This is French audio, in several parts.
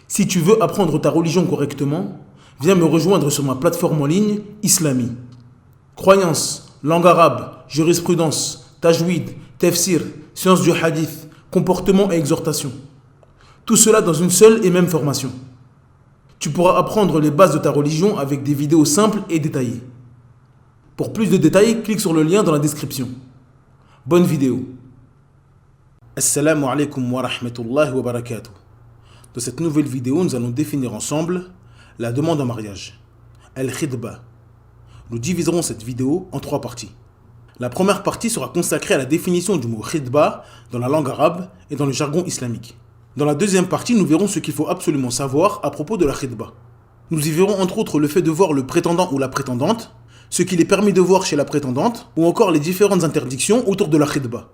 Si tu veux apprendre ta religion correctement, viens me rejoindre sur ma plateforme en ligne Islami. Croyances, langue arabe, jurisprudence, tajwid, tafsir, sciences du hadith, comportement et exhortation. Tout cela dans une seule et même formation. Tu pourras apprendre les bases de ta religion avec des vidéos simples et détaillées. Pour plus de détails, clique sur le lien dans la description. Bonne vidéo. Assalamu alaikum wa rahmatullahi wa barakatuh. Dans cette nouvelle vidéo, nous allons définir ensemble la demande en mariage, al-khidba. Nous diviserons cette vidéo en 3 parties. La première partie sera consacrée à la définition du mot khidba dans la langue arabe et dans le jargon islamique. Dans la deuxième partie, nous verrons ce qu'il faut absolument savoir à propos de la khidba. Nous y verrons entre autres le fait de voir le prétendant ou la prétendante, ce qu'il est permis de voir chez la prétendante, ou encore les différentes interdictions autour de la khidba.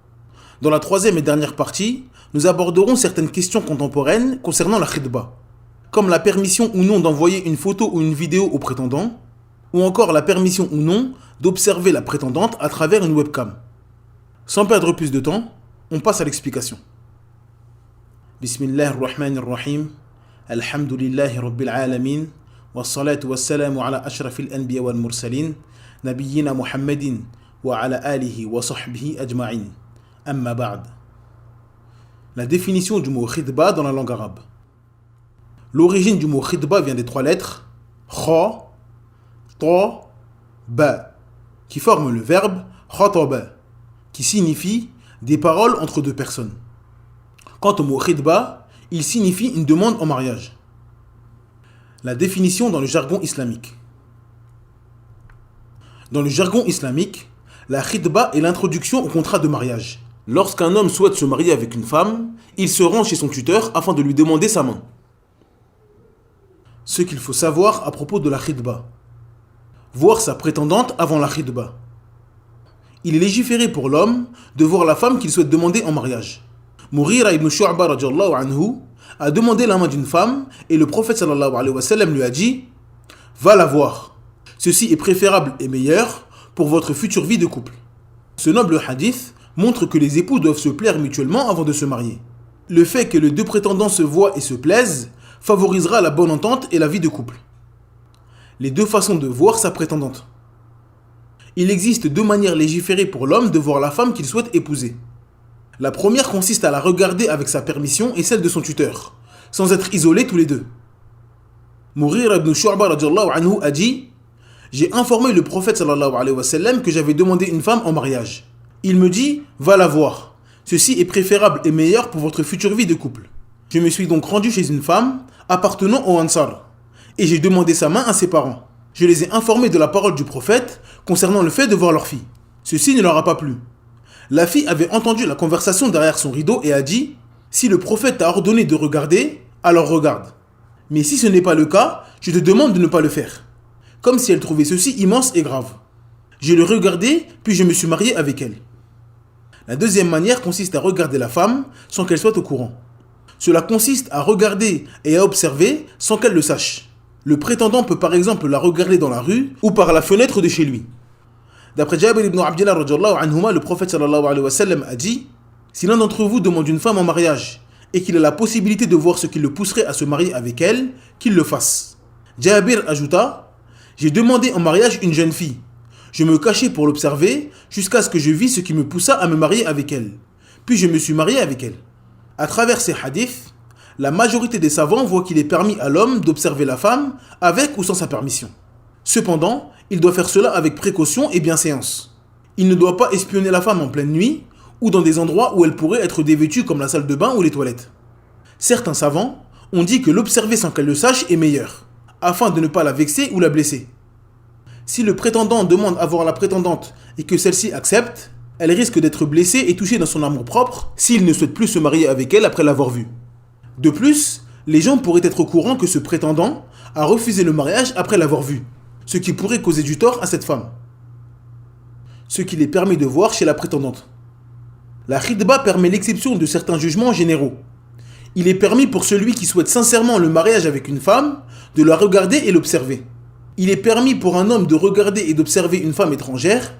Dans la troisième et dernière partie, nous aborderons certaines questions contemporaines concernant la khidba, comme la permission ou non d'envoyer une photo ou une vidéo au prétendant, ou encore la permission ou non d'observer la prétendante à travers une webcam. Sans perdre plus de temps, on passe à l'explication. Bismillahirrahmanirrahim. Alhamdulillahi rabbil alamin. Wassalatu wassalamu ala ashrafil anbiya wal mursalin. Nabiyyina Muhammadin wa ala alihi wa sahbihi ajma'in. Amma ba'd. La définition du mot khidba dans la langue arabe. L'origine du mot khidba vient des 3 lettres kha, ta, ba, qui forment le verbe khataba, qui signifie des paroles entre 2 personnes. Quant au mot khidba, il signifie une demande en mariage. La définition dans le jargon islamique. Dans le jargon islamique, la khidba est l'introduction au contrat de mariage. Lorsqu'un homme souhaite se marier avec une femme, il se rend chez son tuteur afin de lui demander sa main. Ce qu'il faut savoir à propos de la khidba. Voir sa prétendante avant la khidba. Il est légiféré pour l'homme de voir la femme qu'il souhaite demander en mariage. Mughira ibn Shu'ba radiyallahu anhu a demandé la main d'une femme et le prophète sallallahu alayhi wa sallam lui a dit « Va la voir. Ceci est préférable et meilleur pour votre future vie de couple. » Ce noble hadith montre que les époux doivent se plaire mutuellement avant de se marier. Le fait que les 2 prétendants se voient et se plaisent favorisera la bonne entente et la vie de couple. Les 2 façons de voir sa prétendante. Il existe 2 manières légiférées pour l'homme de voir la femme qu'il souhaite épouser. La première consiste à la regarder avec sa permission et celle de son tuteur, sans être isolés tous les 2. Mughira ibn Shu'ba radiyallahu anhu a dit « J'ai informé le prophète sallallahu alayhi wa sallam que j'avais demandé une femme en mariage. Il me dit « Va la voir. Ceci est préférable et meilleur pour votre future vie de couple. » Je me suis donc rendu chez une femme appartenant au Ansar et j'ai demandé sa main à ses parents. Je les ai informés de la parole du prophète concernant le fait de voir leur fille. Ceci ne leur a pas plu. La fille avait entendu la conversation derrière son rideau et a dit « Si le prophète t'a ordonné de regarder, alors regarde. Mais si ce n'est pas le cas, je te demande de ne pas le faire. » Comme si elle trouvait ceci immense et grave. Je l'ai regardée, puis je me suis marié avec elle. La deuxième manière consiste à regarder la femme sans qu'elle soit au courant. Cela consiste à regarder et à observer sans qu'elle le sache. Le prétendant peut par exemple la regarder dans la rue ou par la fenêtre de chez lui. D'après Jabir ibn Abdillah radiyallahu anhuma, le prophète sallallahu alayhi wa sallam a dit « Si l'un d'entre vous demande une femme en mariage et qu'il a la possibilité de voir ce qui le pousserait à se marier avec elle, qu'il le fasse. » Jabir ajouta « J'ai demandé en mariage une jeune fille. Je me cachais pour l'observer jusqu'à ce que je vis ce qui me poussa à me marier avec elle. Puis je me suis marié avec elle. » À travers ces hadiths, la majorité des savants voient qu'il est permis à l'homme d'observer la femme avec ou sans sa permission. Cependant, il doit faire cela avec précaution et bienséance. Il ne doit pas espionner la femme en pleine nuit ou dans des endroits où elle pourrait être dévêtue comme la salle de bain ou les toilettes. Certains savants ont dit que l'observer sans qu'elle le sache est meilleur, afin de ne pas la vexer ou la blesser. Si le prétendant demande à voir la prétendante et que celle-ci accepte, elle risque d'être blessée et touchée dans son amour-propre s'il ne souhaite plus se marier avec elle après l'avoir vue. De plus, les gens pourraient être au courant que ce prétendant a refusé le mariage après l'avoir vue, ce qui pourrait causer du tort à cette femme. Ce qu'il est permis de voir chez la prétendante. La khidba permet l'exception de certains jugements généraux. Il est permis pour celui qui souhaite sincèrement le mariage avec une femme de la regarder et l'observer. Il est permis pour un homme de regarder et d'observer une femme étrangère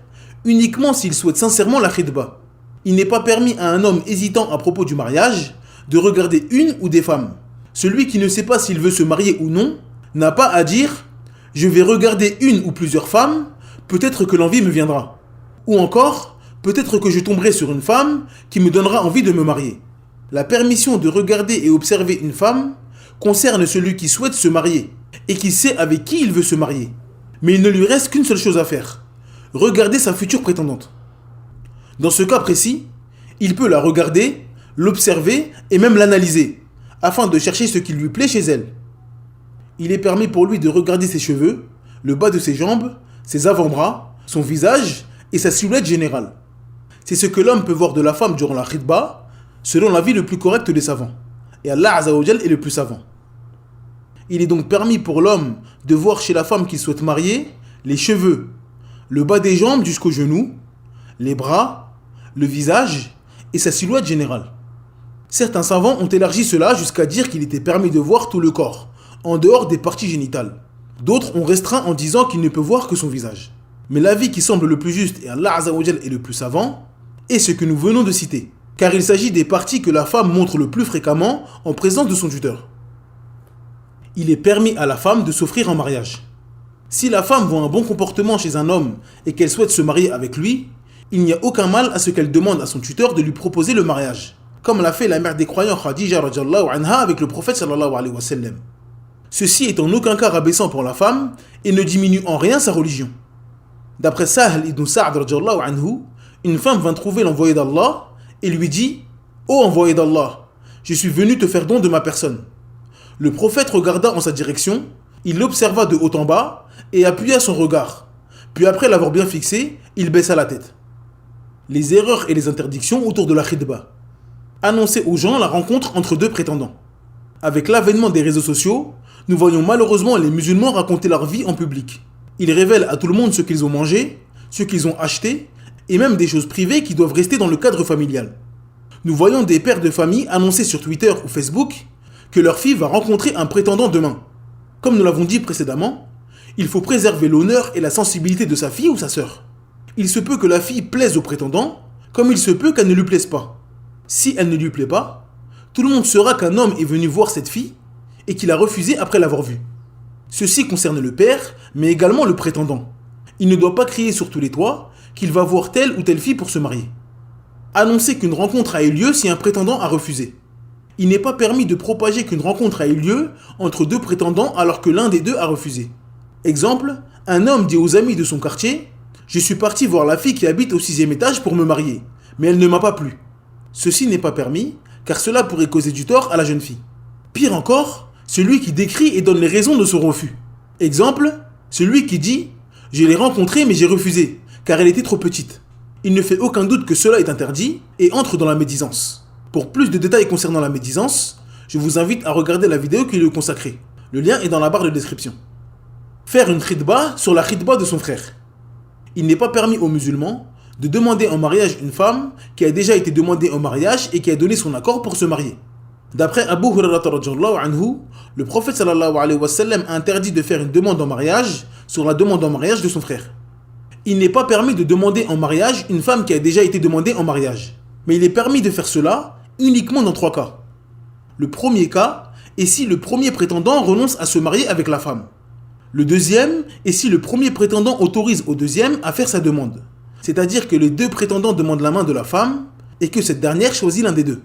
uniquement s'il souhaite sincèrement la khidba. Il n'est pas permis à un homme hésitant à propos du mariage de regarder une ou des femmes, Celui qui ne sait pas s'il veut se marier ou non n'a pas à dire « je vais regarder une ou plusieurs femmes, peut-être que l'envie me viendra ». Ou encore « peut-être que je tomberai sur une femme qui me donnera envie de me marier ». La permission de regarder et observer une femme concerne celui qui souhaite se marier et qui sait avec qui il veut se marier. Mais il ne lui reste qu'une seule chose à faire, regarder sa future prétendante. Dans ce cas précis, il peut la regarder, l'observer et même l'analyser, afin de chercher ce qui lui plaît chez elle. Il est permis pour lui de regarder ses cheveux, le bas de ses jambes, ses avant-bras, son visage et sa silhouette générale. C'est ce que l'homme peut voir de la femme durant la khitba, selon l'avis le plus correct des savants. Et Allah Azza wa Jal est le plus savant. Il est donc permis pour l'homme de voir chez la femme qu'il souhaite marier les cheveux, le bas des jambes jusqu'aux genoux, les bras, le visage et sa silhouette générale. Certains savants ont élargi cela jusqu'à dire qu'il était permis de voir tout le corps, en dehors des parties génitales. D'autres ont restreint en disant qu'il ne peut voir que son visage. Mais l'avis qui semble le plus juste, et Allah Azza wa Jal est le plus savant, est ce que nous venons de citer, car il s'agit des parties que la femme montre le plus fréquemment en présence de son tuteur. Il est permis à la femme de s'offrir en mariage. Si la femme voit un bon comportement chez un homme et qu'elle souhaite se marier avec lui, il n'y a aucun mal à ce qu'elle demande à son tuteur de lui proposer le mariage, comme l'a fait la mère des croyants Khadija radhiyallahu anha avec le prophète sallallahu alayhi wa sallam. Ceci est en aucun cas rabaissant pour la femme et ne diminue en rien sa religion. D'après Sahl ibn Sa'd radhiyallahu anhu, une femme vint trouver l'envoyé d'Allah et lui dit « Ô envoyé d'Allah, je suis venu te faire don de ma personne. » Le prophète regarda en sa direction, il l'observa de haut en bas et appuya son regard. Puis après l'avoir bien fixé, il baissa la tête. Les erreurs et les interdictions autour de la khidba. Annoncer aux gens la rencontre entre deux prétendants. Avec l'avènement des réseaux sociaux, nous voyons malheureusement les musulmans raconter leur vie en public. Ils révèlent à tout le monde ce qu'ils ont mangé, ce qu'ils ont acheté, et même des choses privées qui doivent rester dans le cadre familial. Nous voyons des pères de famille annoncer sur Twitter ou Facebook que leur fille va rencontrer un prétendant demain. Comme nous l'avons dit précédemment, il faut préserver l'honneur et la sensibilité de sa fille ou sa sœur. Il se peut que la fille plaise au prétendant, comme il se peut qu'elle ne lui plaise pas. Si elle ne lui plaît pas, tout le monde saura qu'un homme est venu voir cette fille et qu'il a refusé après l'avoir vue. Ceci concerne le père, mais également le prétendant. Il ne doit pas crier sur tous les toits qu'il va voir telle ou telle fille pour se marier. Annoncer qu'une rencontre a eu lieu si un prétendant a refusé. Il n'est pas permis de propager qu'une rencontre a eu lieu entre deux prétendants alors que l'un des deux a refusé. Exemple, un homme dit aux amis de son quartier « Je suis parti voir la fille qui habite au 6e étage pour me marier, mais elle ne m'a pas plu. » Ceci n'est pas permis, car cela pourrait causer du tort à la jeune fille. Pire encore, celui qui décrit et donne les raisons de son refus. Exemple, celui qui dit « Je l'ai rencontrée mais j'ai refusé, car elle était trop petite. » Il ne fait aucun doute que cela est interdit et entre dans la médisance. Pour plus de détails concernant la médisance, je vous invite à regarder la vidéo qui lui est consacrée. Le lien est dans la barre de description. Faire une khitba sur la khitba de son frère. Il n'est pas permis aux musulmans de demander en mariage une femme qui a déjà été demandée en mariage et qui a donné son accord pour se marier. D'après Abu Hurairah radhiyallahu anhu, le prophète sallallahu alayhi wa sallam a interdit de faire une demande en mariage sur la demande en mariage de son frère. Il n'est pas permis de demander en mariage une femme qui a déjà été demandée en mariage. Mais il est permis de faire cela uniquement dans 3 cas. Le premier cas est si le premier prétendant renonce à se marier avec la femme. Le deuxième est si le premier prétendant autorise au deuxième à faire sa demande. C'est-à-dire que les deux prétendants demandent la main de la femme et que cette dernière choisit l'un des deux.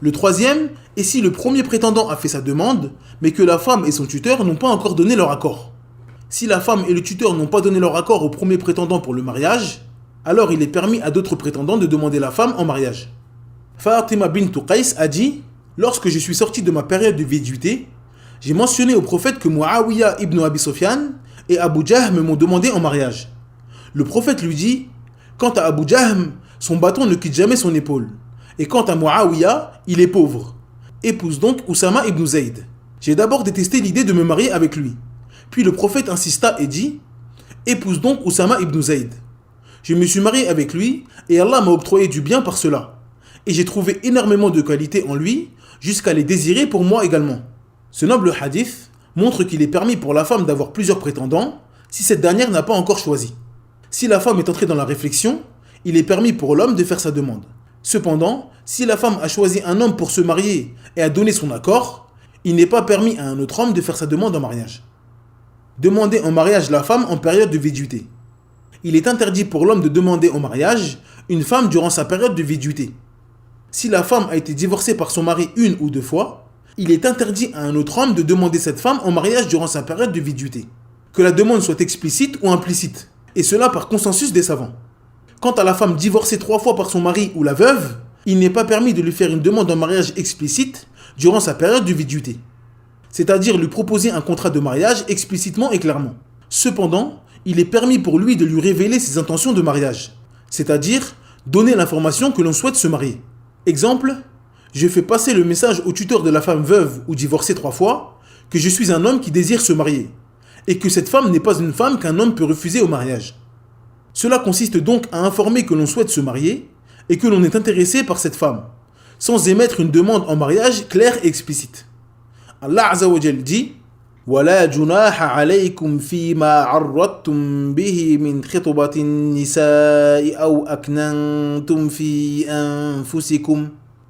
Le troisième est si le premier prétendant a fait sa demande, mais que la femme et son tuteur n'ont pas encore donné leur accord. Si la femme et le tuteur n'ont pas donné leur accord au premier prétendant pour le mariage, alors il est permis à d'autres prétendants de demander la femme en mariage. Fatima bint Qais a dit « Lorsque je suis sorti de ma période de viduité, j'ai mentionné au prophète que Muawiyah ibn Abi Sufyan et Abu Jahm m'ont demandé en mariage. Le prophète lui dit « Quant à Abu Jahm, son bâton ne quitte jamais son épaule. Et quant à Muawiyah, il est pauvre. Épouse donc Oussama ibn Zayd. J'ai d'abord détesté l'idée de me marier avec lui. Puis le prophète insista et dit « Épouse donc Oussama ibn Zayd. Je me suis marié avec lui et Allah m'a octroyé du bien par cela. Et j'ai trouvé énormément de qualités en lui jusqu'à les désirer pour moi également. » Ce noble hadith montre qu'il est permis pour la femme d'avoir plusieurs prétendants si cette dernière n'a pas encore choisi. Si la femme est entrée dans la réflexion, il est permis pour l'homme de faire sa demande. Cependant, si la femme a choisi un homme pour se marier et a donné son accord, Il n'est pas permis à un autre homme de faire sa demande en mariage. Demander en mariage la femme en période de viduité. Il est interdit pour l'homme de demander en mariage une femme durant sa période de viduité. Si la femme a été divorcée par son mari une ou deux fois, il est interdit à un autre homme de demander cette femme en mariage durant sa période de viduité. Que la demande soit explicite ou implicite, et cela par consensus des savants. Quant à la femme divorcée 3 fois par son mari ou la veuve, il n'est pas permis de lui faire une demande en mariage explicite durant sa période de viduité. C'est-à-dire lui proposer un contrat de mariage explicitement et clairement. Cependant, il est permis pour lui de lui révéler ses intentions de mariage, c'est-à-dire donner l'information que l'on souhaite se marier. Exemple, je fais passer le message au tuteur de la femme veuve ou divorcée 3 fois que je suis un homme qui désire se marier et que cette femme n'est pas une femme qu'un homme peut refuser au mariage. Cela consiste donc à informer que l'on souhaite se marier et que l'on est intéressé par cette femme, sans émettre une demande en mariage claire et explicite. Allah Azza wa Jal dit ولا جناح عليكم فيما عرضتم به من خطبة النساء أو أكننتم في أنفسكم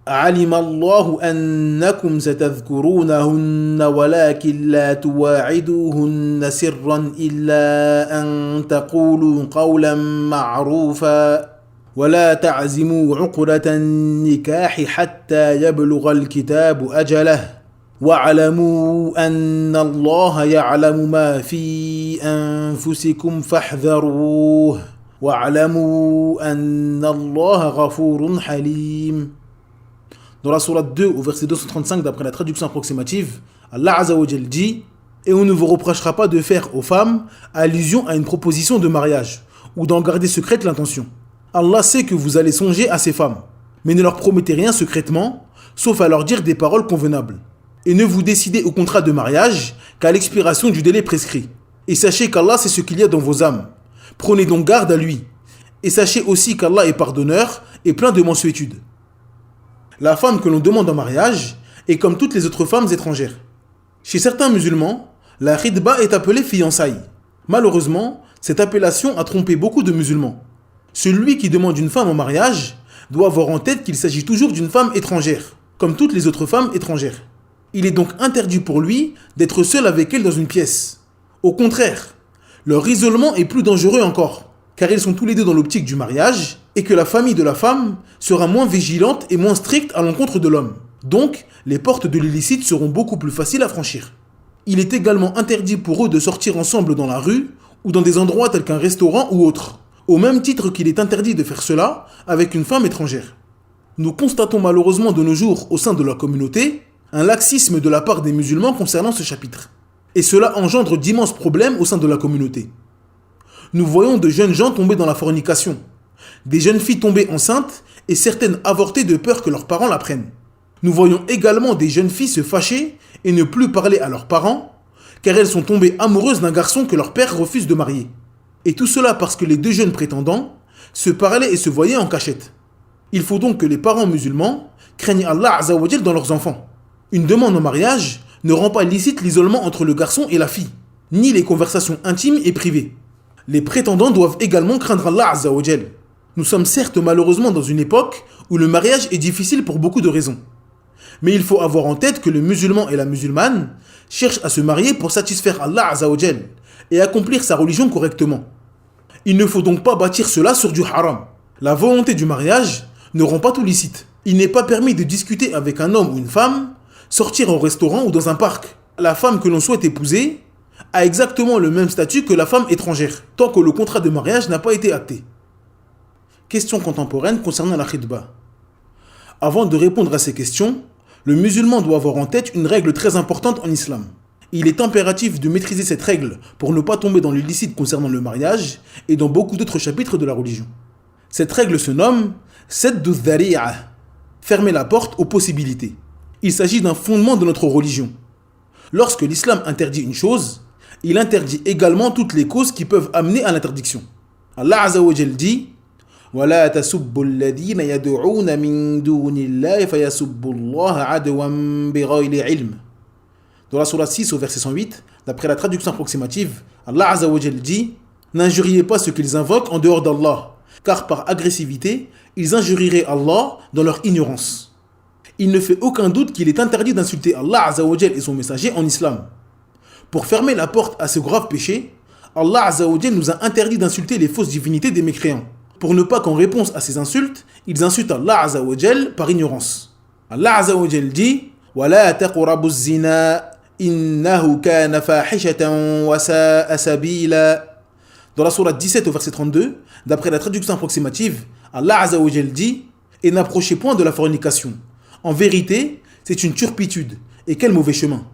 علم الله أنكم ستذكرونهن ولكن لا تواعدوهن سرا إلا أن تقولوا قولا معروفا ولا تعزموا عقدة النكاح حتى يبلغ الكتاب أجله واعلموا أن الله يعلم ما في أنفسكم فاحذروه واعلموا أن الله غفور حليم. Dans la sourate 2 au verset 235 d'après la traduction approximative, Allah Azza wa Jal dit « Et on ne vous reprochera pas de faire aux femmes allusion à une proposition de mariage ou d'en garder secrète l'intention. Allah sait que vous allez songer à ces femmes, mais ne leur promettez rien secrètement, sauf à leur dire des paroles convenables. Et ne vous décidez au contrat de mariage qu'à l'expiration du délai prescrit. Et sachez qu'Allah sait ce qu'il y a dans vos âmes. Prenez donc garde à lui. Et sachez aussi qu'Allah est pardonneur et plein de mansuétude. » La femme que l'on demande en mariage est comme toutes les autres femmes étrangères. Chez certains musulmans, la khidba est appelée fiançailles. Malheureusement, cette appellation a trompé beaucoup de musulmans. Celui qui demande une femme en mariage doit avoir en tête qu'il s'agit toujours d'une femme étrangère, comme toutes les autres femmes étrangères. Il est donc interdit pour lui d'être seul avec elle dans une pièce. Au contraire, leur isolement est plus dangereux encore, car ils sont tous les deux dans l'optique du mariage et que la famille de la femme sera moins vigilante et moins stricte à l'encontre de l'homme. Donc, les portes de l'illicite seront beaucoup plus faciles à franchir. Il est également interdit pour eux de sortir ensemble dans la rue ou dans des endroits tels qu'un restaurant ou autre, au même titre qu'il est interdit de faire cela avec une femme étrangère. Nous constatons malheureusement de nos jours au sein de la communauté un laxisme de la part des musulmans concernant ce chapitre. Et cela engendre d'immenses problèmes au sein de la communauté. Nous voyons de jeunes gens tomber dans la fornication, des jeunes filles tomber enceintes et certaines avorter de peur que leurs parents l'apprennent. Nous voyons également des jeunes filles se fâcher et ne plus parler à leurs parents car elles sont tombées amoureuses d'un garçon que leur père refuse de marier. Et tout cela parce que les deux jeunes prétendants se parlaient et se voyaient en cachette. Il faut donc que les parents musulmans craignent Allah Azza wa Jal dans leurs enfants. Une demande en mariage ne rend pas licite l'isolement entre le garçon et la fille, ni les conversations intimes et privées. Les prétendants doivent également craindre Allah Azza wa Jal. Nous sommes certes malheureusement dans une époque où le mariage est difficile pour beaucoup de raisons. Mais il faut avoir en tête que le musulman et la musulmane cherchent à se marier pour satisfaire Allah Azza wa Jal et accomplir sa religion correctement. Il ne faut donc pas bâtir cela sur du haram. La volonté du mariage ne rend pas tout licite. Il n'est pas permis de discuter avec un homme ou une femme, sortir au restaurant ou dans un parc. La femme que l'on souhaite épouser a exactement le même statut que la femme étrangère, tant que le contrat de mariage n'a pas été acté. Question contemporaine concernant la khidba. Avant de répondre à ces questions, le musulman doit avoir en tête une règle très importante en islam. Il est impératif de maîtriser cette règle pour ne pas tomber dans l'illicite concernant le mariage et dans beaucoup d'autres chapitres de la religion. Cette règle se nomme Saddu Dhari'a, fermer la porte aux possibilités. Il s'agit d'un fondement de notre religion. Lorsque l'islam interdit une chose, il interdit également toutes les causes qui peuvent amener à l'interdiction. Allah Azza wa Jal dit وَلَا تَسُبُّوا الَّذِينَ يَدْعُونَ مِن دُونِ اللَّهِ فَيَسُبُّوا اللَّهَ عَدْوًا بِغَيْرِ عِلْمٍ. Dans la sourate 6 au verset 108, d'après la traduction approximative, Allah Azza wa Jal dit N'injuriez pas ceux qu'ils invoquent en dehors d'Allah, car par agressivité, ils injurieraient Allah dans leur ignorance. Il ne fait aucun doute qu'il est interdit d'insulter Allah Azza wa Jal et son messager en islam. Pour fermer la porte à ce grave péché, Allah Azza wa Jal nous a interdit d'insulter les fausses divinités des mécréants, pour ne pas qu'en réponse à ces insultes, ils insultent Allah Azza wa Jal par ignorance. Allah Azza wa Jal dit « وَلَا تَقْرَبُوا الزِّنَا إِنَّهُ كَانَ فَاحِشَةً وَسَاءَ سَبِيلًا » Dans la sourate 17 au verset 32, d'après la traduction approximative, Allah Azza wa Jal dit « Et n'approchez point de la fornication. En vérité, c'est une turpitude, et quel mauvais chemin. »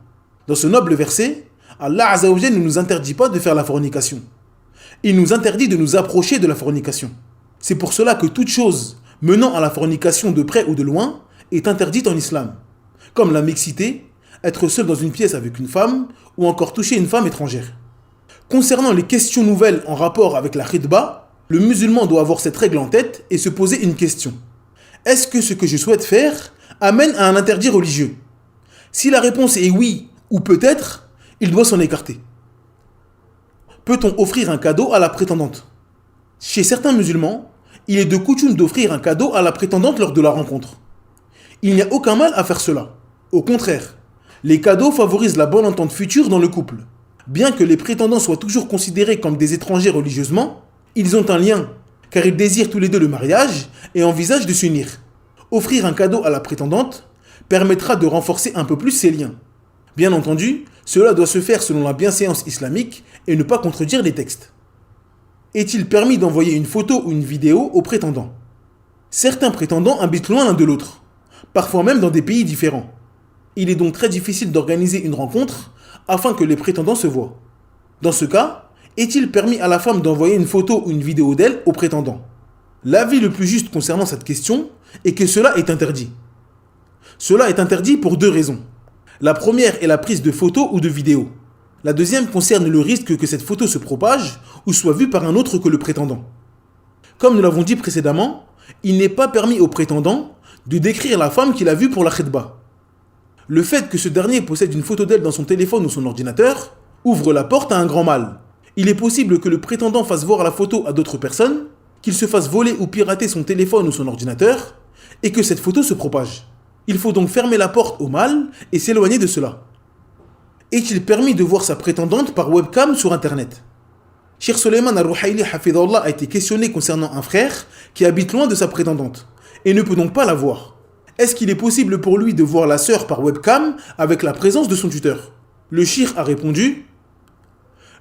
Dans ce noble verset, Allah Azza wa Jal ne nous interdit pas de faire la fornication. Il nous interdit de nous approcher de la fornication. C'est pour cela que toute chose menant à la fornication de près ou de loin est interdite en islam, comme la mixité, être seul dans une pièce avec une femme ou encore toucher une femme étrangère. Concernant les questions nouvelles en rapport avec la khidba, le musulman doit avoir cette règle en tête et se poser une question. Est-ce que ce que je souhaite faire amène à un interdit religieux? Si la réponse est oui ou peut-être, il doit s'en écarter. Peut-on offrir un cadeau à la prétendante? Chez certains musulmans, il est de coutume d'offrir un cadeau à la prétendante lors de la rencontre. Il n'y a aucun mal à faire cela. Au contraire, les cadeaux favorisent la bonne entente future dans le couple. Bien que les prétendants soient toujours considérés comme des étrangers religieusement, ils ont un lien, car ils désirent tous les deux le mariage et envisagent de s'unir. Offrir un cadeau à la prétendante permettra de renforcer un peu plus ces liens. Bien entendu, cela doit se faire selon la bienséance islamique et ne pas contredire les textes. Est-il permis d'envoyer une photo ou une vidéo aux prétendants? Certains prétendants habitent loin l'un de l'autre, parfois même dans des pays différents. Il est donc très difficile d'organiser une rencontre afin que les prétendants se voient. Dans ce cas, est-il permis à la femme d'envoyer une photo ou une vidéo d'elle aux prétendants? L'avis le plus juste concernant cette question est que cela est interdit. Cela est interdit pour deux raisons. La première est la prise de photos ou de vidéos. La deuxième concerne le risque que cette photo se propage ou soit vue par un autre que le prétendant. Comme nous l'avons dit précédemment, il n'est pas permis au prétendant de décrire la femme qu'il a vue pour la khidba. Le fait que ce dernier possède une photo d'elle dans son téléphone ou son ordinateur ouvre la porte à un grand mal. Il est possible que le prétendant fasse voir la photo à d'autres personnes, qu'il se fasse voler ou pirater son téléphone ou son ordinateur, et que cette photo se propage. Il faut donc fermer la porte au mal et s'éloigner de cela. Est-il permis de voir sa prétendante par webcam sur internet? Cheikh Suleiman al-Ruhaili Hafidhullah a été questionné concernant un frère qui habite loin de sa prétendante et ne peut donc pas la voir. Est-ce qu'il est possible pour lui de voir la sœur par webcam avec la présence de son tuteur? Le cheikh a répondu: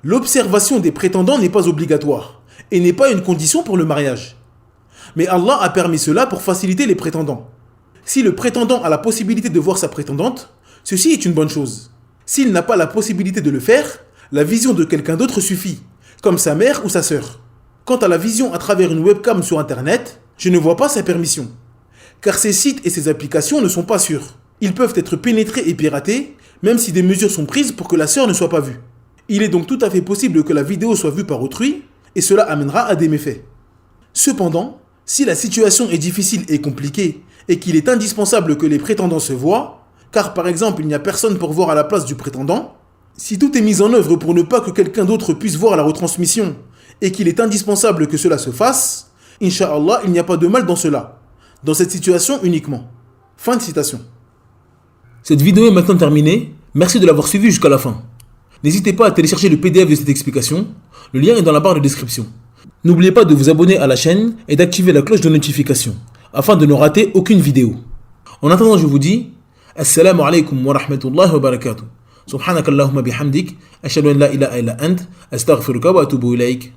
l'observation des prétendants n'est pas obligatoire et n'est pas une condition pour le mariage. Mais Allah a permis cela pour faciliter les prétendants. Si le prétendant a la possibilité de voir sa prétendante, ceci est une bonne chose. S'il n'a pas la possibilité de le faire, la vision de quelqu'un d'autre suffit, comme sa mère ou sa sœur. Quant à la vision à travers une webcam sur internet, je ne vois pas sa permission. Car ces sites et ces applications ne sont pas sûrs. Ils peuvent être pénétrés et piratés, même si des mesures sont prises pour que la sœur ne soit pas vue. Il est donc tout à fait possible que la vidéo soit vue par autrui, et cela amènera à des méfaits. Cependant, si la situation est difficile et compliquée, et qu'il est indispensable que les prétendants se voient, car par exemple il n'y a personne pour voir à la place du prétendant, si tout est mis en œuvre pour ne pas que quelqu'un d'autre puisse voir la retransmission, et qu'il est indispensable que cela se fasse, Inch'Allah, il n'y a pas de mal dans cela. Dans cette situation uniquement. Fin de citation. Cette vidéo est maintenant terminée. Merci de l'avoir suivie jusqu'à la fin. N'hésitez pas à télécharger le PDF de cette explication. Le lien est dans la barre de description. N'oubliez pas de vous abonner à la chaîne et d'activer la cloche de notification afin de ne rater aucune vidéo. En attendant, je vous dis Assalamu alaikum wa rahmatullahi wa barakatuh. Subhanakallahumma bihamdik. Ashhadu an la ilaha illa ant. Astaghfiruka wa atubu ilayk.